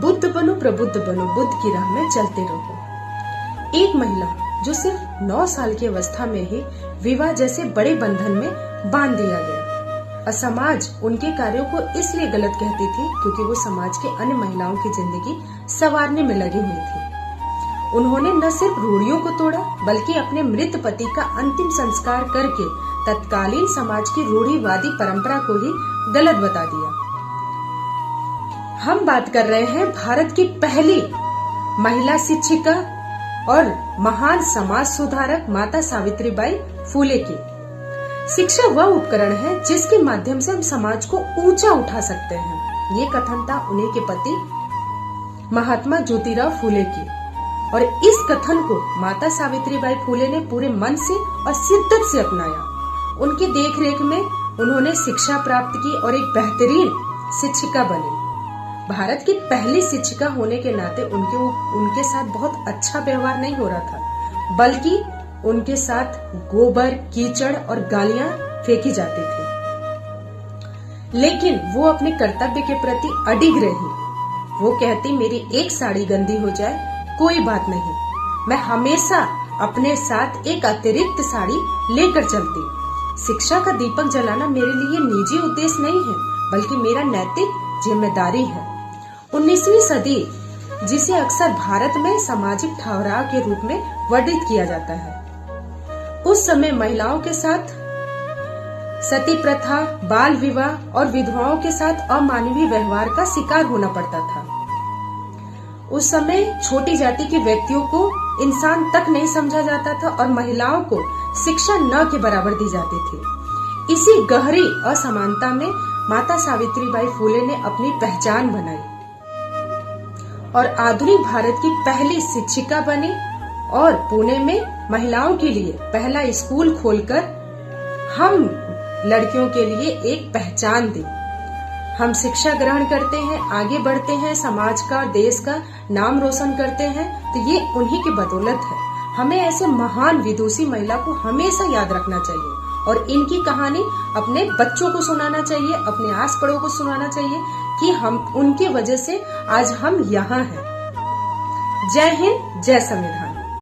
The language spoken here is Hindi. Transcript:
बुद्ध बनो, प्रबुद्ध बनो, बुद्ध की राह में चलते रहो। एक महिला जो सिर्फ 9 साल की अवस्था में ही विवाह जैसे बड़े बंधन में बांध दिया गया और समाज उनके कार्यों को इसलिए गलत कहती थी क्योंकि वो समाज के अन्य महिलाओं की जिंदगी संवारने में लगी हुई थी। उन्होंने न सिर्फ रूढ़ियों को तोड़ा बल्कि अपने मृत पति का अंतिम संस्कार करके तत्कालीन समाज की रूढ़िवादी परंपरा को ही गलत बता दिया। हम बात कर रहे हैं भारत की पहली महिला शिक्षिका और महान समाज सुधारक माता सावित्रीबाई फुले की। शिक्षा वह उपकरण है जिसके माध्यम से हम समाज को ऊंचा उठा सकते हैं। ये कथन था उन्हीं के पति महात्मा ज्योतिराव फुले की और इस कथन को माता सावित्रीबाई फुले ने पूरे मन से और शिद्दत से अपनाया। उनकी देखरेख में उन्होंने शिक्षा प्राप्त की और एक बेहतरीन शिक्षिका बनी। भारत की पहली शिक्षिका होने के नाते उनके साथ बहुत अच्छा व्यवहार नहीं हो रहा था, बल्कि उनके साथ गोबर, कीचड़ और गालियां फेंकी जाती थी। लेकिन वो अपने कर्तव्य के प्रति अडिग रही। वो कहती, मेरी एक साड़ी गंदी हो जाए कोई बात नहीं, मैं हमेशा अपने साथ एक अतिरिक्त साड़ी लेकर चलती। शिक्षा का दीपक जलाना मेरे लिए निजी उद्देश्य नहीं है, बल्कि मेरा नैतिक जिम्मेदारी है। 19वीं सदी, जिसे अक्सर भारत में सामाजिक ठहराव के रूप में वर्णित किया जाता है, उस समय महिलाओं के साथ सती प्रथा, बाल विवाह और विधवाओं के साथ अमानवीय व्यवहार का शिकार होना पड़ता था। उस समय छोटी जाति के व्यक्तियों को इंसान तक नहीं समझा जाता था और महिलाओं को शिक्षा न के बराबर दी जाती थी। इसी गहरी असमानता में माता सावित्रीबाई फुले ने अपनी पहचान बनाई और आधुनिक भारत की पहली शिक्षिका बनी और पुणे में महिलाओं के लिए पहला स्कूल खोलकर हम लड़कियों के लिए एक पहचान दी। हम शिक्षा ग्रहण करते हैं, आगे बढ़ते हैं, समाज का, देश का नाम रोशन करते हैं, तो ये उन्हीं की बदौलत है। हमें ऐसे महान विदुषी महिला को हमेशा याद रखना चाहिए और इनकी कहानी अपने बच्चों को सुनाना चाहिए, अपने आस पड़ोस को सुनाना चाहिए कि हम उनकी वजह से आज हम यहाँ हैं। जय हिंद, जय संविधान।